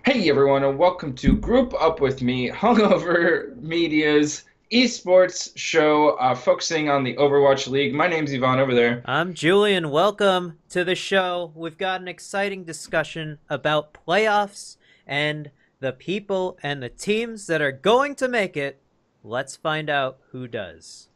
Hey everyone, and welcome to Group Up with Me, Hungover Media's esports show focusing on the Overwatch League. My name's Ivan over there. I'm Julian. Welcome to the show. We've got an exciting discussion about playoffs and the people and the teams that are going to make it. Let's find out who does.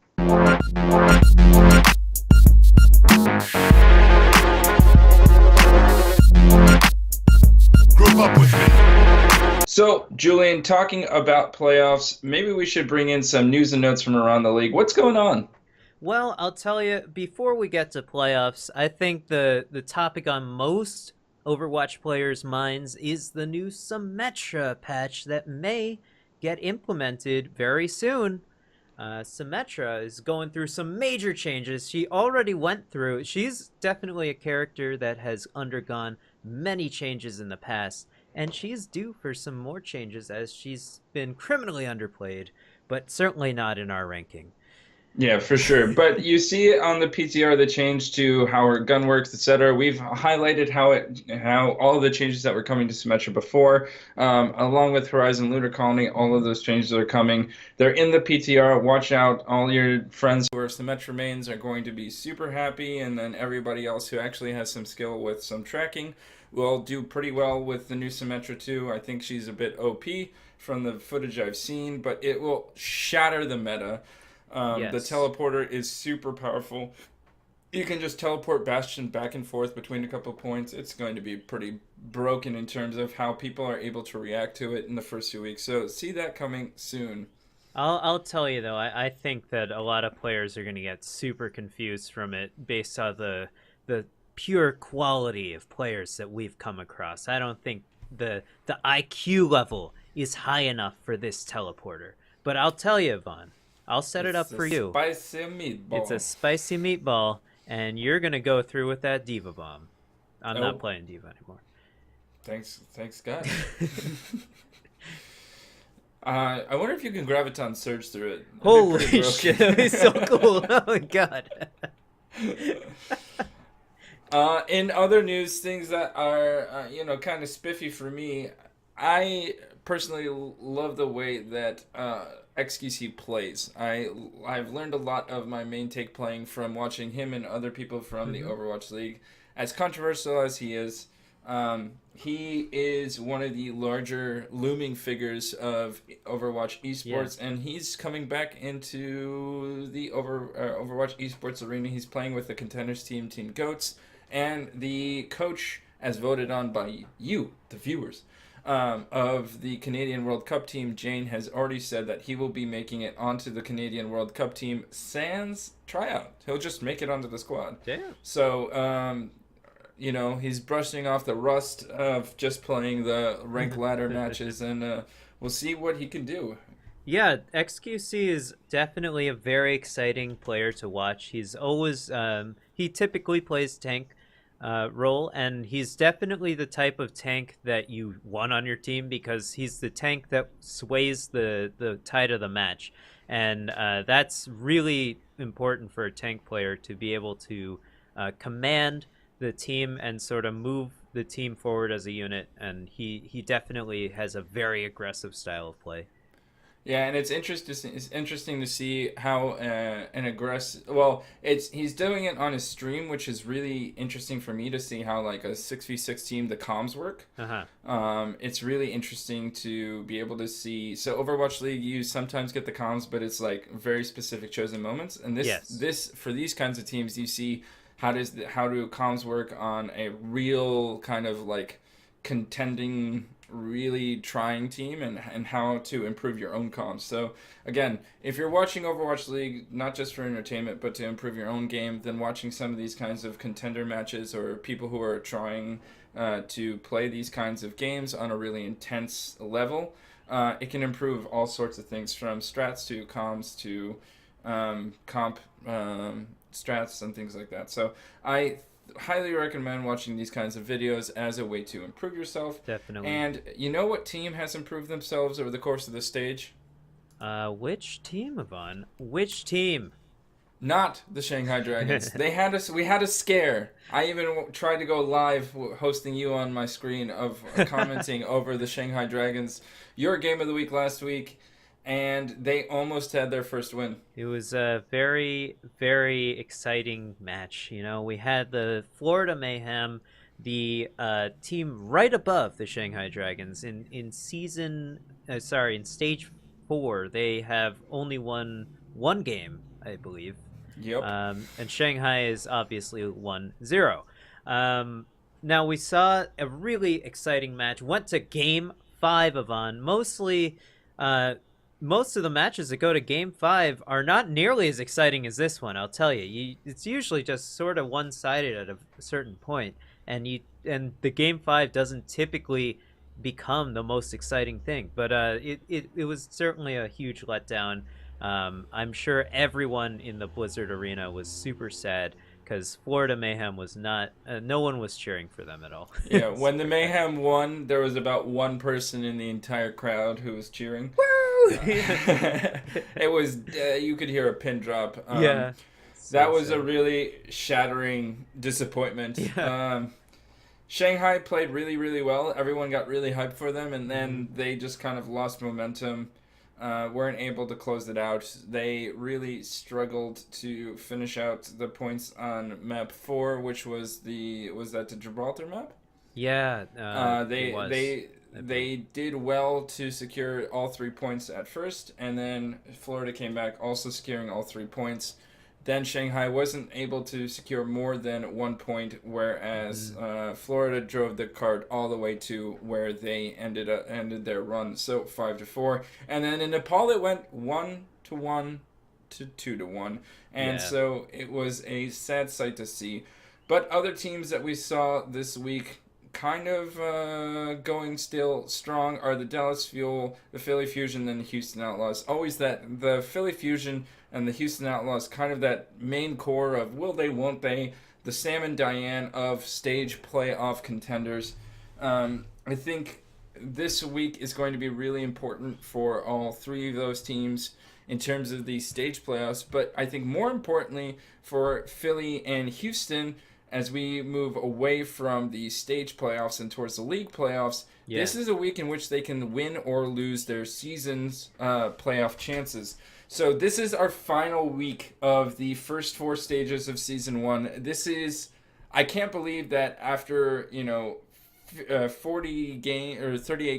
Group up with me. So, Julian, talking about playoffs, maybe we should bring in some news and notes from around the league. What's going on? Well, I'll tell you, before we get to playoffs, I think the topic on most Overwatch players' minds is the new Symmetra patch that may get implemented very soon. Symmetra is going through some major changes. She already went through. She's definitely a character that has undergone many changes in the past, and she's due for some more changes as she's been criminally underplayed, but certainly not in our ranking. Yeah, for sure. But you see on the PTR the change to how her gun works, etc. We've highlighted how all the changes that were coming to Symmetra before, along with Horizon Lunar Colony, all of those changes are coming. They're in the PTR. Watch out. All your friends who are Symmetra mains are going to be super happy, and then everybody else who actually has some skill with some tracking will do pretty well with the new Symmetra too. I think she's a bit OP from the footage I've seen, but it will shatter the meta. The Yes. teleporter is super powerful. You can just teleport Bastion back and forth between a couple of points. It's going to be pretty broken in terms of how people are able to react to it in the first few weeks. So see that coming soon. I'll tell you though, I think that a lot of players are going to get super confused from it based on the pure quality of players that we've come across. I don't think the IQ level is high enough for this teleporter. But I'll tell you, Vaughn, I'll set it up It's a for you. spicy It's a meatball. spicy meatball, and you're gonna go through with that diva bomb. I'm not Oh, playing diva anymore. thanks God. I wonder if you can graviton surge through it. It'd be pretty Holy broken. shit, that was so cool. Oh my god. In other news, things that are kind of spiffy for me, I personally love the way that XQC plays. I've learned a lot of my main take playing from watching him and other people from the Mm-hmm. Overwatch League. As controversial as he is one of the larger looming figures of Overwatch Yeah. esports, and he's coming back into the Overwatch esports arena. He's playing with the Contenders team, Team Goats, and the coach, as voted on by you, the viewers, of the Canadian World Cup team, Jane, has already said that he will be making it onto the Canadian World Cup team sans tryout. He'll just make it onto the squad. Damn. So, he's brushing off the rust of just playing the rank ladder matches, and we'll see what he can do. Yeah, XQC is definitely a very exciting player to watch. He's always he typically plays tank role, and he's definitely the type of tank that you want on your team because he's the tank that sways the tide of the match, and that's really important for a tank player to be able to command the team and sort of move the team forward as a unit. And he definitely has a very aggressive style of play. Yeah, and it's interesting to see how an aggressive. Well, he's doing it on his stream, which is really interesting for me to see how like a 6v6 team the comms work. Uh huh. It's really interesting to be able to see. So Overwatch League, you sometimes get the comms, but it's like very specific chosen moments. And this Yes. this for these kinds of teams, you see how do comms work on a real kind of like contending, really trying team, and how to improve your own comms. So again, if you're watching Overwatch League not just for entertainment but to improve your own game, then watching some of these kinds of contender matches or people who are trying to play these kinds of games on a really intense level, it can improve all sorts of things from strats to comms to comp strats and things like that. So I highly recommend watching these kinds of videos as a way to improve yourself. Definitely. And you know what team has improved themselves over the course of the stage? Which team, Yvonne? Which team? Not the Shanghai Dragons. They had us. We had a scare. I even tried to go live, hosting you on my screen of commenting over the Shanghai Dragons, your game of the week last week, and they almost had their first win. It was a very, very exciting match. You know, we had the Florida Mayhem, the team right above the Shanghai Dragons in in stage 4. They have only won one game, I believe. Yep. And Shanghai is obviously 1-0. Now we saw a really exciting match. Went to game 5 of on. Most of the matches that go to game 5 are not nearly as exciting as this one. I'll tell you. It's usually just sort of one-sided at a certain point, and the game 5 doesn't typically become the most exciting thing. But it was certainly a huge letdown. I'm sure everyone in the Blizzard arena was super sad because Florida Mayhem was not. No one was cheering for them at all. Yeah, when the Mayhem won, there was about one person in the entire crowd who was cheering. Woo! It was you could hear a pin drop. Yeah, that was a really shattering disappointment. Yeah. Shanghai played really, really well. Everyone got really hyped for them, and then they just kind of lost momentum. Weren't able to close it out. They really struggled to finish out the points on map 4, which was that the Gibraltar map? Yeah, They did well to secure all 3 points at first, and then Florida came back also securing all 3 points. Then Shanghai wasn't able to secure more than 1 point, whereas Florida drove the cart all the way to where they ended their run, so 5-4. And then in Nepal it went 1-1 to 2-1, and so it was a sad sight to see. But other teams that we saw this week kind of going still strong are the Dallas Fuel, the Philly Fusion, and the Houston Outlaws. Always that the Philly Fusion and the Houston Outlaws, kind of that main core of will they, won't they, the Sam and Diane of stage playoff contenders. I think this week is going to be really important for all 3 of those teams in terms of the stage playoffs, but I think more importantly for Philly and Houston, as we move away from the stage playoffs and towards the league playoffs, this is a week in which they can win or lose their season's playoff chances. So this is our final week of the first 4 stages of Season 1. I can't believe that after, 38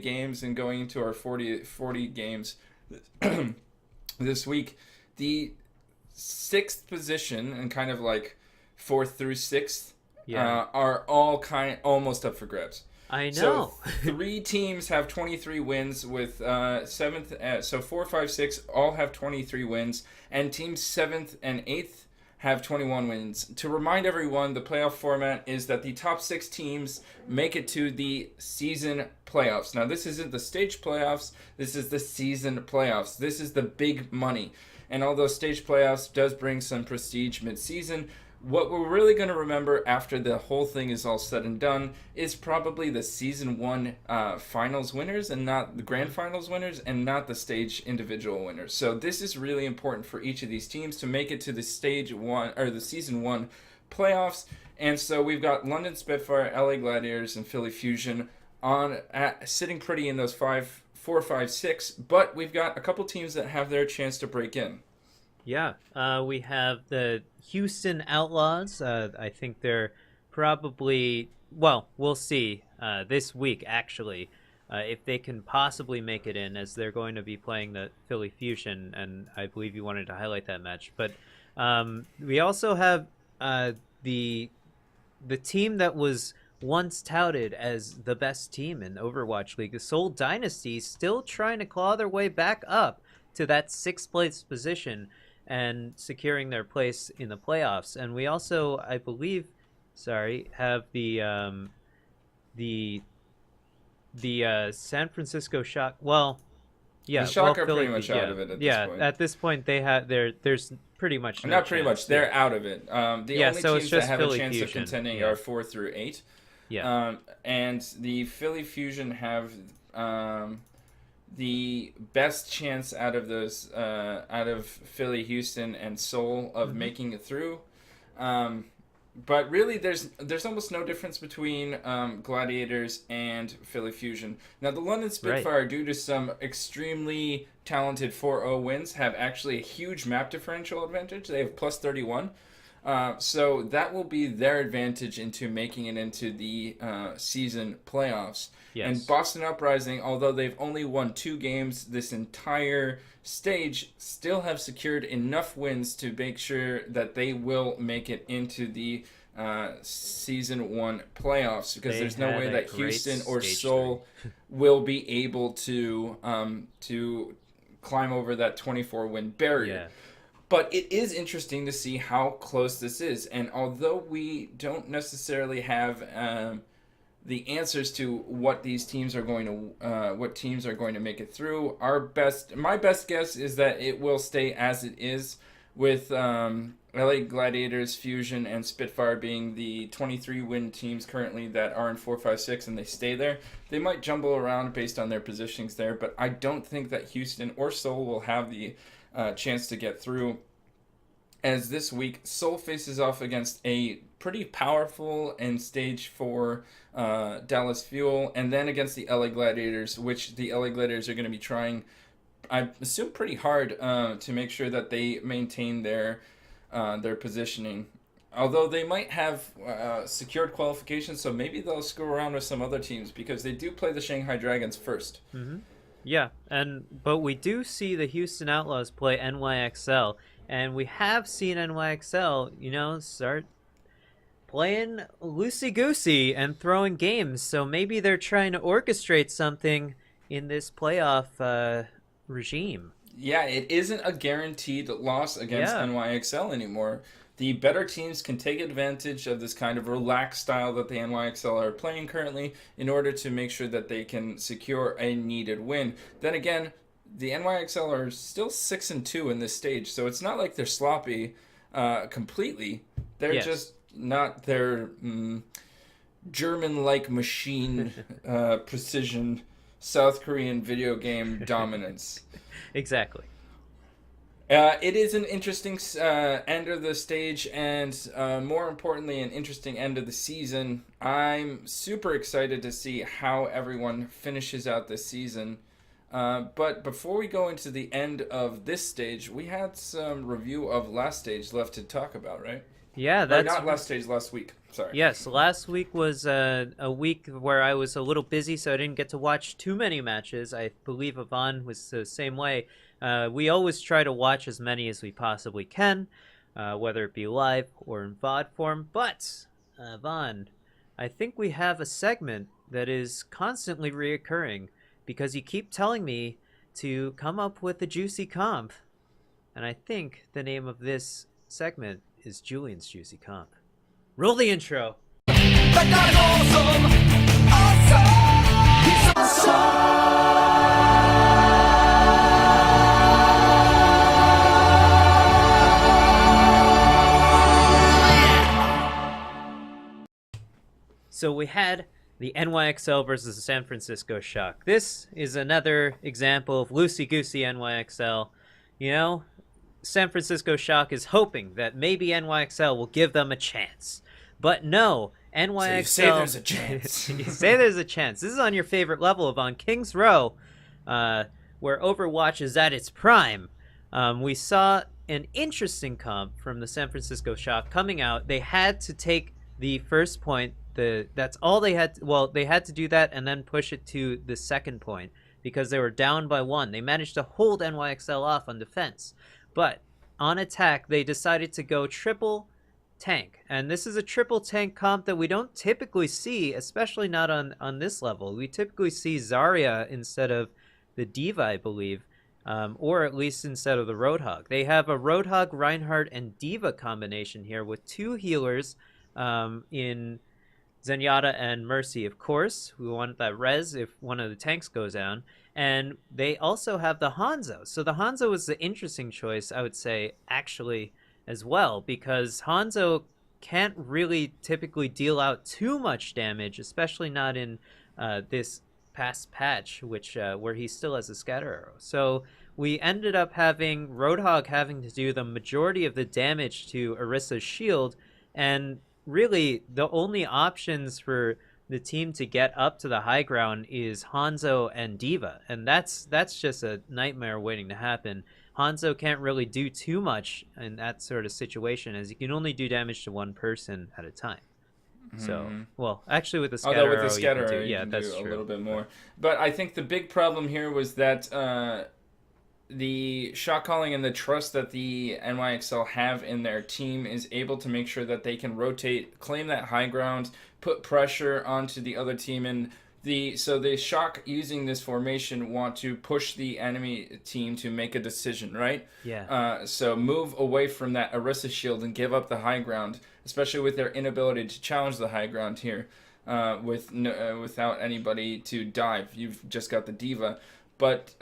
games and going into our 40 games this week, the 6th position and kind of like 4th through 6th are all almost up for grabs. I know. So 3 teams have 23 wins with 7th. So 4, 5, 6 all have 23 wins, and teams 7th and 8th have 21 wins. To remind everyone, the playoff format is that the top 6 teams make it to the season playoffs. Now, this isn't the stage playoffs. This is the season playoffs. This is the big money. And although stage playoffs does bring some prestige mid-season, what we're really going to remember after the whole thing is all said and done is probably the Season 1 finals winners and not the grand finals winners and not the stage individual winners. So this is really important for each of these teams to make it to the stage 1 or the Season 1 playoffs. And so we've got London Spitfire, LA Gladiators, and Philly Fusion sitting pretty in those 4, 5, 6, but we've got a couple teams that have their chance to break in. Yeah, we have the Houston Outlaws. I think they're probably, well, we'll see this week, actually, if they can possibly make it in, as they're going to be playing the Philly Fusion, and I believe you wanted to highlight that match. But we also have the team that was once touted as the best team in Overwatch League, the Seoul Dynasty, still trying to claw their way back up to that 6th place position and securing their place in the playoffs. And we also, I believe, have the San Francisco Shock. Well, yeah, the Shock are pretty much out of it at this point. Yeah, at this point there's pretty much no not pretty chance. much. They're out of it. The only teams that have Philly a chance Fusion. of contending are 4 through 8. Yeah. And the Philly Fusion have the best chance out of those out of Philly, Houston, and Seoul of Hmm. making it through. Um, but really, there's almost no difference between Gladiators and Philly Fusion. Now, the London Right. Spitfire, due to some extremely talented 4-0 wins, have actually a huge map differential advantage. They have plus 31. So that will be their advantage into making it into the season playoffs. And Yes. Boston Uprising, although they've only won 2 games this entire stage, still have secured enough wins to make sure that they will make it into the season 1 playoffs, because They there's no had way a that great Houston or stage 3. Seoul will be able to climb over that 24 win barrier. Yeah. But it is interesting to see how close this is. And although we don't necessarily have the answers to what these teams are going what teams are going to make it through, my best guess is that it will stay as it is, with LA Gladiators, Fusion, and Spitfire being the 23 win teams currently that are in 4-5-6, and they stay there. They might jumble around based on their positionings there, but I don't think that Houston or Seoul will have the chance to get through, as this week Seoul faces off against a pretty powerful and stage 4 Dallas Fuel, and then against the LA Gladiators, which the LA Gladiators are going to be trying, I assume, pretty hard to make sure that they maintain their positioning. Although they might have secured qualification, so maybe they'll screw around with some other teams, because they do play the Shanghai Dragons first. Hmm. Yeah, but we do see the Houston Outlaws play NYXL, and we have seen NYXL, start playing loosey goosey and throwing games. So maybe they're trying to orchestrate something in this playoff regime. Yeah, it isn't a guaranteed loss against Yeah. NYXL anymore. The better teams can take advantage of this kind of relaxed style that the NYXL are playing currently in order to make sure that they can secure a needed win. Then again, the NYXL are still 6-2 in this stage, so it's not like they're sloppy completely. They're Yes. just not their German-like machine precision South Korean video game dominance. Exactly. It is an interesting end of the stage, and more importantly, an interesting end of the season. I'm super excited to see how everyone finishes out this season. But before we go into the end of this stage, we had some review of last stage left to talk about, right? Yeah, Or that's not last stage, last week. Sorry. yes. Last week was a week where I was a little busy, so I didn't get to watch too many matches. I believe Yvonne was the same way. We always try to watch as many as we possibly can, whether it be live or in VOD form. But, Yvonne, I think we have a segment that is constantly reoccurring because you keep telling me to come up with a juicy comp. And I think the name of this segment is Julian's Juicy Comp. Roll the intro. That guy's awesome! Awesome! He's awesome! So we had the NYXL versus the San Francisco Shock. This is another example of loosey-goosey NYXL. San Francisco Shock is hoping that maybe NYXL will give them a chance. But no, NYXL... So you say there's a chance. You say there's a chance. This is on your favorite level of on King's Row, where Overwatch is at its prime. We saw an interesting comp from the San Francisco Shock coming out. They had to take the first point. That's all they had. They had to do that and then push it to the second point because they were down by 1. They managed to hold NYXL off on defense. But on attack, they decided to go triple tank. And this is a triple tank comp that we don't typically see, especially not on this level. We typically see Zarya instead of the D.Va, I believe, or at least instead of the Roadhog. They have a Roadhog, Reinhardt, and D.Va combination here with 2 healers in Zenyatta and Mercy, of course. We want that res if one of the tanks goes down. And they also have the Hanzo. So the Hanzo is the interesting choice, I would say, actually, as well, because Hanzo can't really typically deal out too much damage, especially not in this past patch, which where he still has a scatter arrow. So we ended up having Roadhog having to do the majority of the damage to Orissa's shield, and really the only options for the team to get up to the high ground is Hanzo and Diva, and that's just a nightmare waiting to happen. Hanzo can't really do too much in that sort of situation, as he can only do damage to one person at a time. So, well, actually, with the scatter Although with arrow, the scatter you can arrow, do, you yeah, can that's do a true. little bit more. But I think the big problem here was that the shot calling and the trust that the NYXL have in their team is able to make sure that they can rotate, claim that high ground, put pressure onto the other team, and so the Shock using this formation want to push the enemy team to make a decision, right? Yeah. So move away from that Orisa shield and give up the high ground, especially with their inability to challenge the high ground here, without anybody to dive. You've just got the Diva. But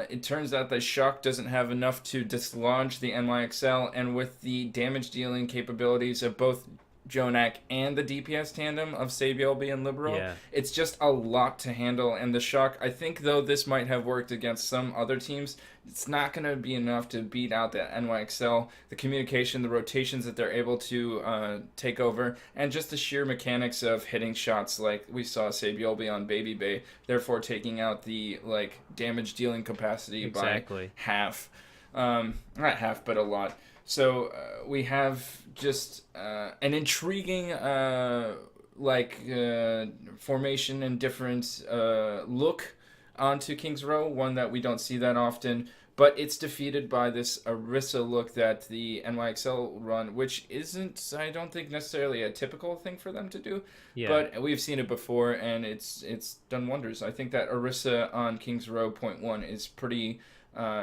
it turns out that Shock doesn't have enough to dislodge the NYXL, and with the damage dealing capabilities of both Jonak and the DPS tandem of Sabielby and Libero, Yeah. it's just a lot to handle. And the Shock, I think, though this might have worked against some other teams, it's not going to be enough to beat out the NYXL. The communication, the rotations that they're able to take over, and just the sheer mechanics of hitting shots like we saw Sabielby on Baby Bay, therefore taking out the damage dealing capacity by half. Not half, but a lot. So we have just an intriguing formation and different look onto King's Row, one that we don't see that often, but it's defeated by this Orisa look that the NYXL run, which isn't, I don't think, necessarily a typical thing for them to do, but we've seen it before, and it's done wonders. I think that Orisa on King's Row .1 is pretty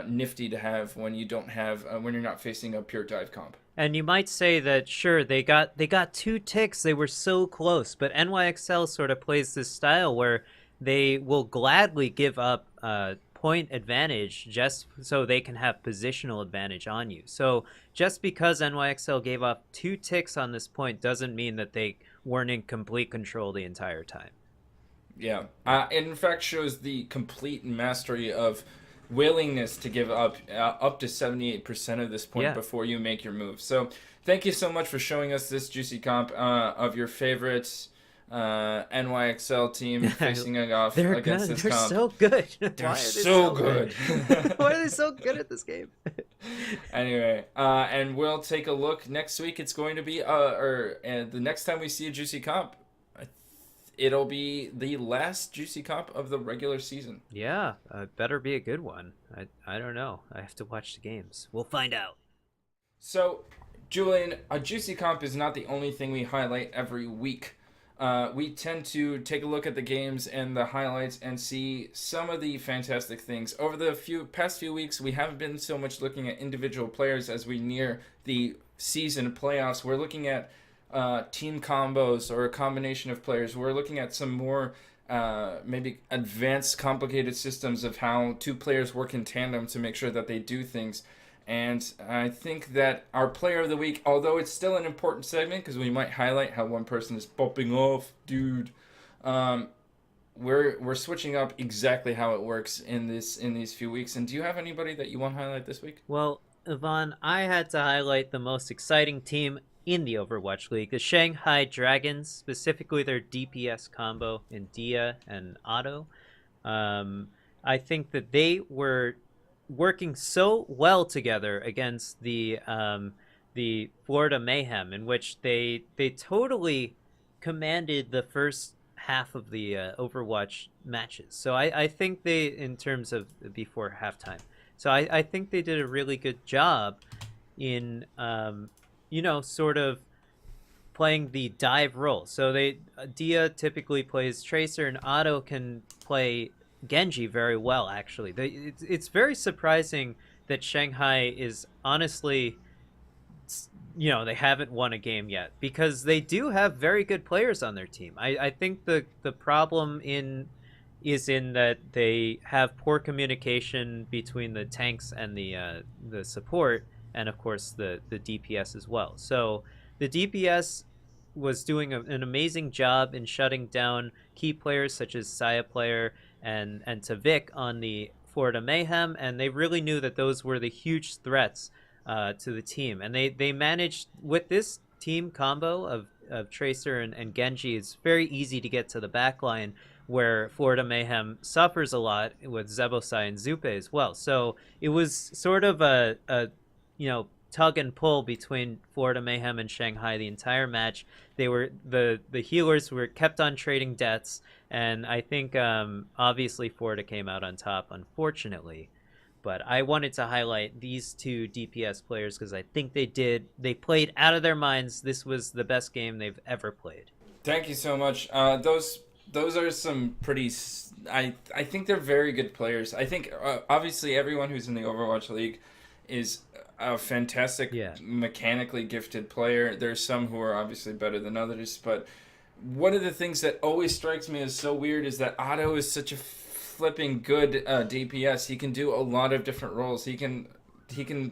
nifty to have when you don't have when you're not facing a pure dive comp. And you might say that sure they got 2 ticks, they were so close, but NYXL sort of plays this style where they will gladly give up point advantage just so they can have positional advantage on you. So just because NYXL gave up 2 ticks on this point doesn't mean that they weren't in complete control the entire time. Yeah, it in fact shows the complete mastery of willingness to give up to 78% of this point before you make your move. So thank you so much for showing us this juicy comp of your favorite NYXL team facing off against this comp. They're so good. They're so good. Why are they so good at this game? Anyway, and we'll take a look next week. It's going to be the next time we see a juicy comp, it'll be the last juicy comp of the regular season. Yeah, better be a good one. I don't know. I have to watch the games. We'll find out. So, Julian, a juicy comp is not the only thing we highlight every week. We tend to take a look at the games and the highlights and see some of the fantastic things. Over the past few weeks, we haven't been so much looking at individual players as we near the season playoffs. We're looking at team combos or a combination of players. We're looking at some more maybe advanced, complicated systems of how 2 players work in tandem to make sure that they do things. And I think that our player of the week, although it's still an important segment because we might highlight how one person is popping off, dude, we're switching up exactly how it works in these few weeks. And do you have anybody that you want to highlight this week? Well, Ivan, I had to highlight the most exciting team in the Overwatch League, the Shanghai Dragons, specifically their DPS combo in Dia and Otto. I think that they were working so well together against the Florida Mayhem, in which they totally commanded the first half of the Overwatch matches. So I think they, in terms of before halftime, so I think they did a really good job in sort of playing the dive role. So Dia typically plays Tracer, and Otto can play Genji very well, actually. It's very surprising that Shanghai is honestly, they haven't won a game yet, because they do have very good players on their team. I think the problem is in that they have poor communication between the tanks and the support, and of course the DPS as well. So the DPS was doing an amazing job in shutting down key players such as Saya Player and to Vic on the Florida Mayhem, and they really knew that those were the huge threats to the team, and they managed with this team combo of Tracer and Genji. It's very easy to get to the back line, where Florida Mayhem suffers a lot with Zebosai and Zupe as well. So it was sort of a tug and pull between Florida Mayhem and Shanghai the entire match. They were the healers were kept on trading deaths, and I think obviously Florida came out on top, unfortunately. But I wanted to highlight these two DPS players because I think they played out of their minds. This was the best game they've ever played. Thank you so much. Those are some pretty. I think they're very good players. I think obviously everyone who's in the Overwatch League is a fantastic, mechanically gifted player. There's some who are obviously better than others, but one of the things that always strikes me as so weird is that Otto is such a flipping good DPS. He can do a lot of different roles. He can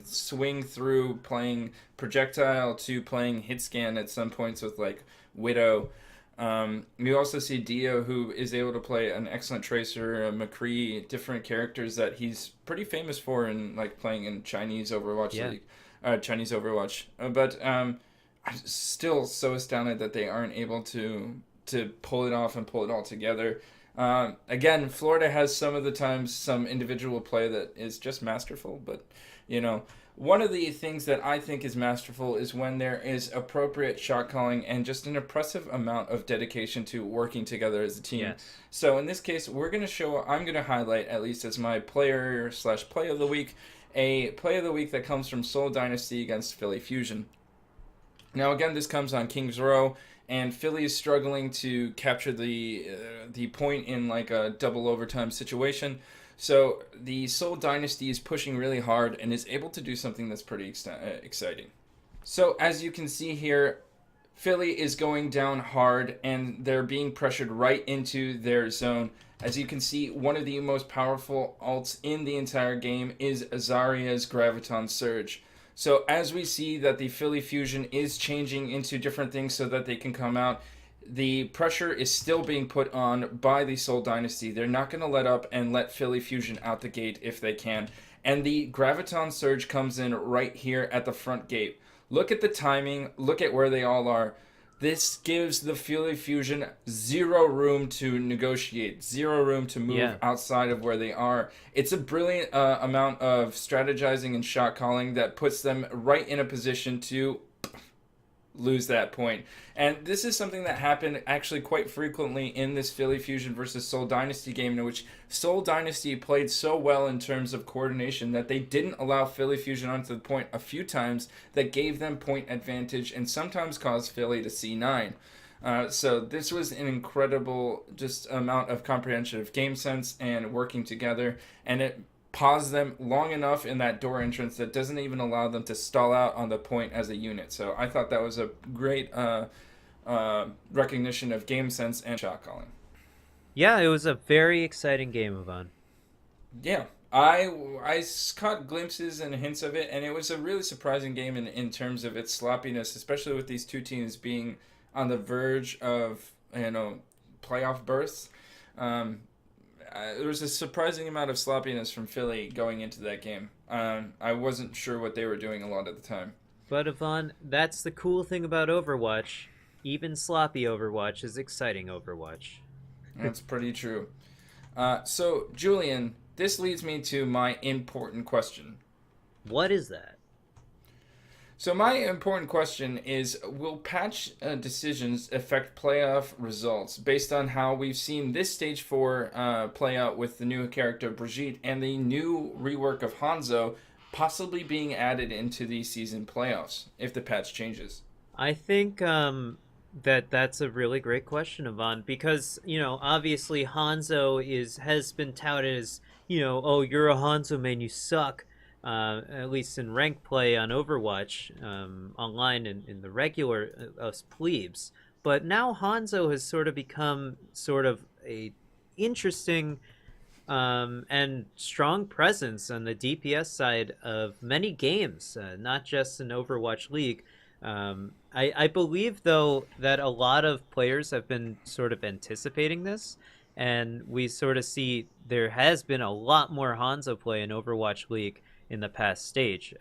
swing through playing projectile to playing hit scan at some points with like Widow. You also see Dio, who is able to play an excellent Tracer, McCree, different characters that he's pretty famous for in like playing in Chinese Overwatch League, Chinese Overwatch. But I'm still so astounded that they aren't able to pull it off and pull it all together. Again, Florida has some of the times some individual play that is just masterful, but one of the things that I think is masterful is when there is appropriate shot calling and just an impressive amount of dedication to working together as a team. Yes. So in this case, I'm going to highlight, at least as my player/play of the week, a play of the week that comes from Seoul Dynasty against Philly Fusion. Now again, this comes on King's Row, and Philly is struggling to capture the point in like a double overtime situation. So the Seoul Dynasty is pushing really hard and is able to do something that's pretty exciting. So as you can see here, Philly is going down hard and they're being pressured right into their zone. As you can see, one of the most powerful ults in the entire game is Azaria's Graviton Surge. So as we see that the Philly Fusion is changing into different things so that they can come out, the pressure is still being put on by the Seoul Dynasty. They're not going to let up and let Philly Fusion out the gate if they can. And the Graviton Surge comes in right here at the front gate. Look at the timing. Look at where they all are. This gives the Philly Fusion zero room to negotiate, zero room to move outside of where they are. It's a brilliant amount of strategizing and shot calling that puts them right in a position to lose that point. And this is something that happened actually quite frequently in this Philly Fusion versus Seoul Dynasty game, in which Seoul Dynasty played so well in terms of coordination that they didn't allow Philly Fusion onto the point a few times that gave them point advantage and sometimes caused Philly to C9. So this was an incredible just amount of comprehensive game sense and working together, and it paused them long enough in that door entrance that doesn't even allow them to stall out on the point as a unit. So I thought that was a great recognition of game sense and shot calling. Yeah, it was a very exciting game, Ivan. Yeah, I caught glimpses and hints of it, and it was a really surprising game in terms of its sloppiness, especially with these two teams being on the verge of playoff berths. There was a surprising amount of sloppiness from Philly going into that game. I wasn't sure what they were doing a lot at the time. But Ivan, that's the cool thing about Overwatch. Even sloppy Overwatch is exciting Overwatch. That's pretty true. So, Julian, this leads me to my important question. What is that? So my important question is, will patch decisions affect playoff results based on how we've seen this Stage 4 play out with the new character Brigitte and the new rework of Hanzo possibly being added into the season playoffs if the patch changes? I think that's a really great question, Ivan, because, obviously Hanzo has been touted as, oh, you're a Hanzo man, you suck. At least in rank play on Overwatch, online in the regular us plebes. But now Hanzo has sort of become sort of a interesting and strong presence on the DPS side of many games, not just in Overwatch League. I believe, though, that a lot of players have been sort of anticipating this, And we sort of see there has been a lot more Hanzo play in Overwatch League in the past stage,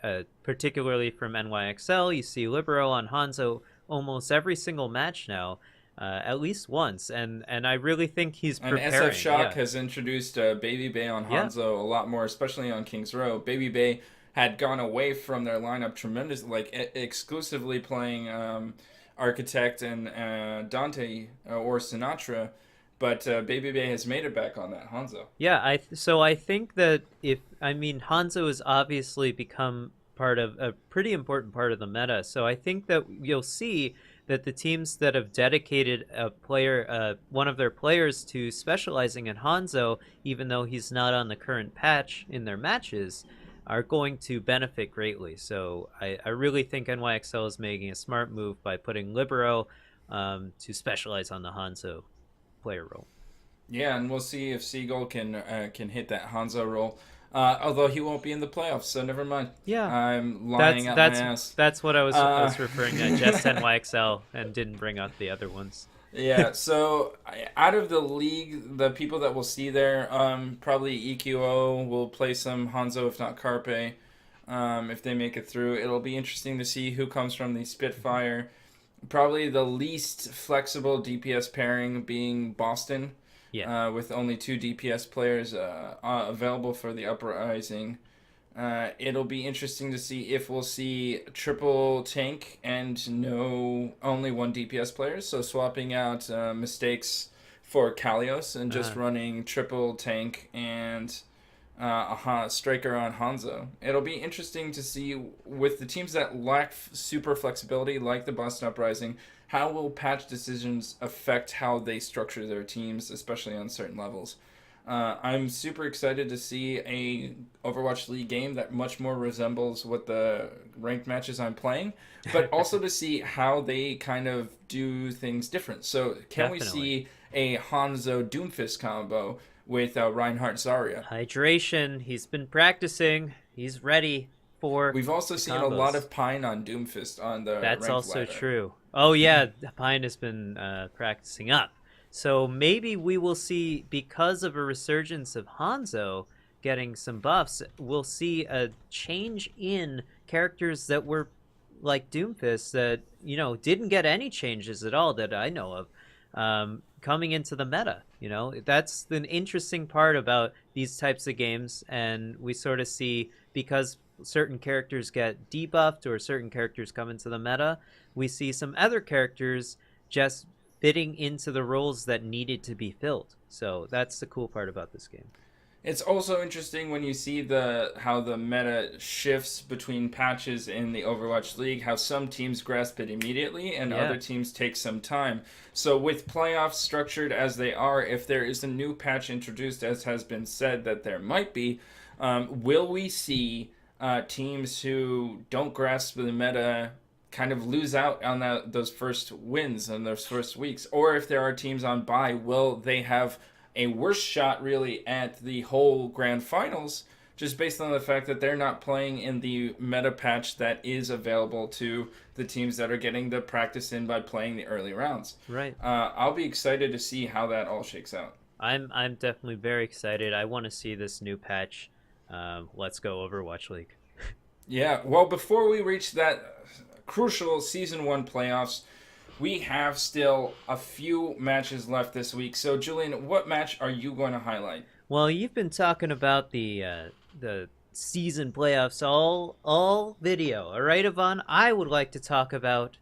particularly from NYXL. You see Libero on Hanzo almost every single match now, at least once, and I really think he's And SF preparing. Shock Yeah, has introduced Baby Bay on yeah, Hanzo a lot more, especially on Kings Row. Baby Bay had gone away from their lineup tremendously, like exclusively playing Architect and Dante or Sinatra, but Baby Bay has made it back on that Hanzo. yeah. So I think that Hanzo has obviously become part of a pretty important part of the meta. So I think that you'll see that the teams that have dedicated a player, one of their players, to specializing in Hanzo, even though he's not on the current patch in their matches, are going to benefit greatly. So I really think NYXL is making a smart move by putting Libero to specialize on the Hanzo player role. Yeah, and we'll see if Seagull can hit that Hanzo role. Although he won't be in the playoffs, so never mind. Yeah, I'm that's lying out that's my ass. that's what I was Uh, referring to. Just NYXL and didn't bring up the other ones. Yeah, so out of the league, the people that we'll see there, probably EQO will play some Hanzo, if not Carpe, if they make it through. It'll be interesting to see who comes from the Spitfire. Probably the least flexible DPS pairing being Boston, Yeah. with only two DPS players available for the Uprising. It'll be interesting to see if we'll see triple tank and no only one DPS player. So swapping out mistakes for Kalios and just running triple tank and a striker on Hanzo. It'll be interesting to see with the teams that lack super flexibility, like the Boston Uprising, how will patch decisions affect how they structure their teams, especially on certain levels. I'm super excited to see a Overwatch League game that much more resembles what the ranked matches I'm playing, but also to see how they kind of do things different. So can we Definitely. see a Hanzo Doomfist combo with Reinhardt Zarya? Hydration. He's been practicing. He's ready for. We've also the seen a lot combos. of Pine on Doomfist on the That's ranked also ladder. true. Oh yeah, Pine has been practicing up. So maybe we will see, because of a resurgence of Hanzo getting some buffs, we'll see a change in characters that were like Doomfist that didn't get any changes at all that I know of, coming into the meta. That's the interesting part about these types of games, and we sort of see, because certain characters get debuffed or certain characters come into the meta, we see some other characters just fitting into the roles that needed to be filled. So that's the cool part about this game. It's also interesting when you see how the meta shifts between patches in the Overwatch League, how some teams grasp it immediately and Yeah. other teams take some time. So with playoffs structured as they are, if there is a new patch introduced, as has been said that there might be, will we see teams who don't grasp the meta kind of lose out on those first wins and those first weeks? Or if there are teams on bye, will they have a worse shot really at the whole grand finals, just based on the fact that they're not playing in the meta patch that is available to the teams that are getting the practice in by playing the early rounds? Right. I'll be excited to see how that all shakes out. I'm definitely very excited. I want to see this new patch. Let's go Overwatch League. Yeah, well, before we reach that crucial Season 1 playoffs, we have still a few matches left this week. So, Julian, what match are you going to highlight? Well, you've been talking about the season playoffs all video. All right, Ivan. I would like to talk about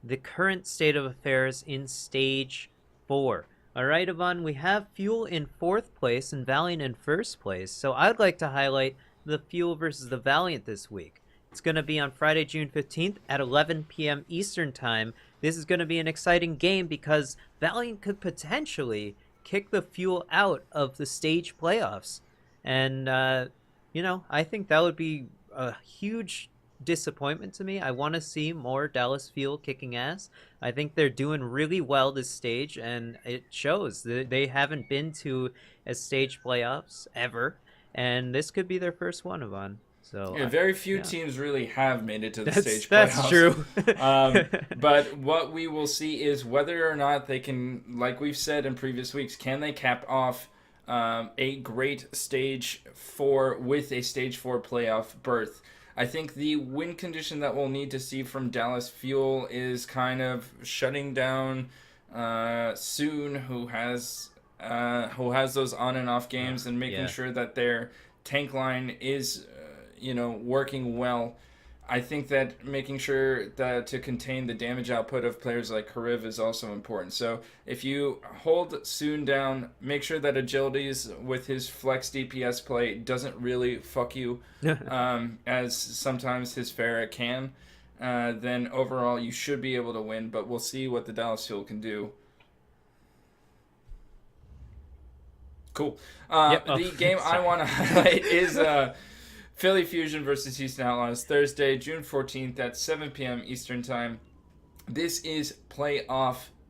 the current state of affairs in Stage 4. All right, Ivan. We have Fuel in 4th place and Valiant in 1st place. So I'd like to highlight the Fuel versus the Valiant this week. It's going to be on Friday, June 15th at 11 p.m. Eastern Time. This is going to be an exciting game because Valiant could potentially kick the Fuel out of the stage playoffs. And, I think that would be a huge disappointment to me. I want to see more Dallas Fuel kicking ass. I think they're doing really well this stage, and it shows. They haven't been to a stage playoffs ever, and this could be their first one, Ivan. So Yeah, very few teams really have made it to the stage that's playoffs. true. But what we will see is whether or not they can, like we've said in previous weeks, can they cap off a great stage 4 with a stage 4 playoff berth. I think the win condition that we'll need to see from Dallas Fuel is kind of shutting down Soon, who has those on and off games, and making sure that their tank line is working well. I think that making sure that to contain the damage output of players like Kariv is also important. So if you hold Soon down, make sure that Agilities with his flex DPS play doesn't really fuck you, as sometimes his Pharah can, then overall you should be able to win, but we'll see what the Dallas Fuel can do. Cool. The game I want to highlight is Philly Fusion versus Houston Outlaws, Thursday, June 14th at 7 p.m. Eastern Time. This is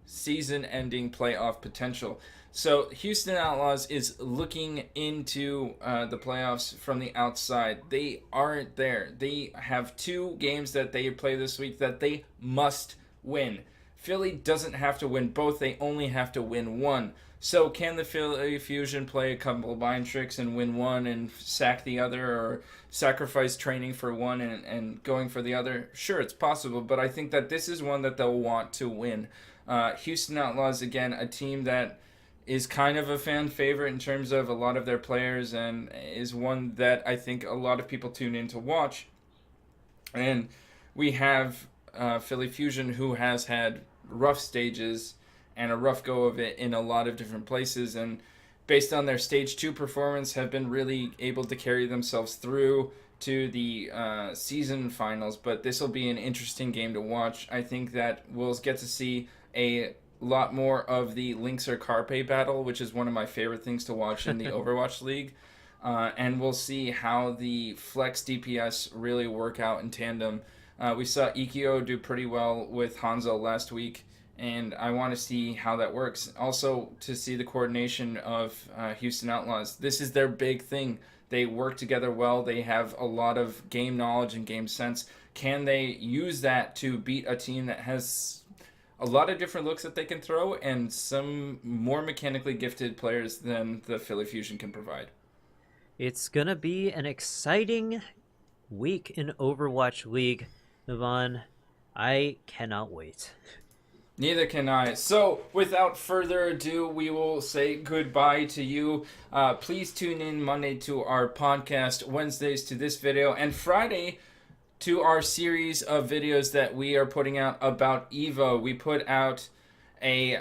season-ending playoff potential. So Houston Outlaws is looking into the playoffs from the outside. They aren't there. They have 2 games that they play this week that they must win. Philly doesn't have to win both. They only have to win one. So can the Philly Fusion play a couple of mind tricks and win one and sack the other, or sacrifice training for one and going for the other? Sure, it's possible, but I think that this is one that they'll want to win. Houston Outlaws, again, a team that is kind of a fan favorite in terms of a lot of their players, and is one that I think a lot of people tune in to watch. And we have Philly Fusion, who has had rough stages and a rough go of it in a lot of different places, and based on their stage 2 performance have been really able to carry themselves through to the season finals. But this will be an interesting game to watch. I think that we'll get to see a lot more of the Lynx or Carpe battle, which is one of my favorite things to watch in the Overwatch League. And we'll see how the flex DPS really work out in tandem. We saw Ikio do pretty well with Hanzo last week, and I want to see how that works. Also, to see the coordination of Houston Outlaws. This is their big thing. They work together well. They have a lot of game knowledge and game sense. Can they use that to beat a team that has a lot of different looks that they can throw and some more mechanically gifted players than the Philly Fusion can provide? It's going to be an exciting week in Overwatch League, Ivan. I cannot wait. Neither can I. So, without further ado, we will say goodbye to you. Please tune in Monday to our podcast, Wednesdays to this video, and Friday to our series of videos that we are putting out about EVO. We put out a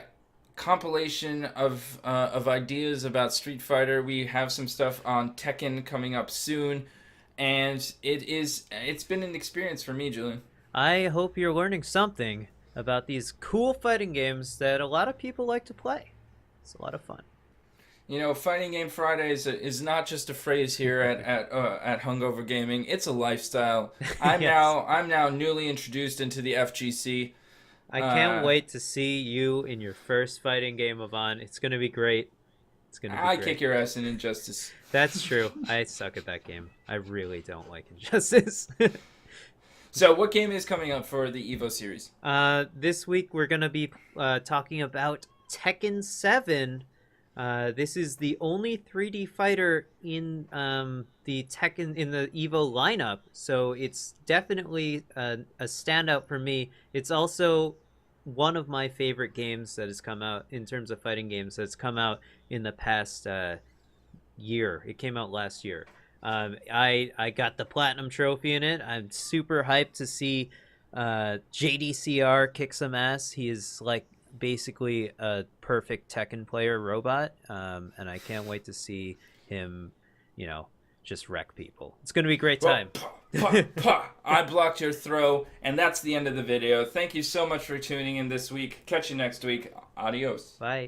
compilation of ideas about Street Fighter. We have some stuff on Tekken coming up soon, and it's been an experience for me, Julian. I hope you're learning something about these cool fighting games that a lot of people like to play. It's a lot of fun. You know, Fighting Game Fridays is not just a phrase here at Hungover Gaming. It's a lifestyle. I'm now newly introduced into the FGC. I can't wait to see you in your first fighting game, Ivan. It's going to be great. It's going to be great. I kick your ass in Injustice. That's true. I suck at that game. I really don't like Injustice. So what game is coming up for the EVO series? This week we're going to be talking about Tekken 7. This is the only 3D fighter in the EVO lineup, so it's definitely a standout for me. It's also one of my favorite games that has come out in terms of fighting games that's come out in the past year. It came out last year. I got the platinum trophy in it. I'm super hyped to see JDCR kick some ass. He is like basically a perfect Tekken player robot, and I can't wait to see him, just wreck people. It's gonna be a great time. I blocked your throw, and that's the end of the video. Thank you so much for tuning in this week. Catch you next week. Adios. Bye.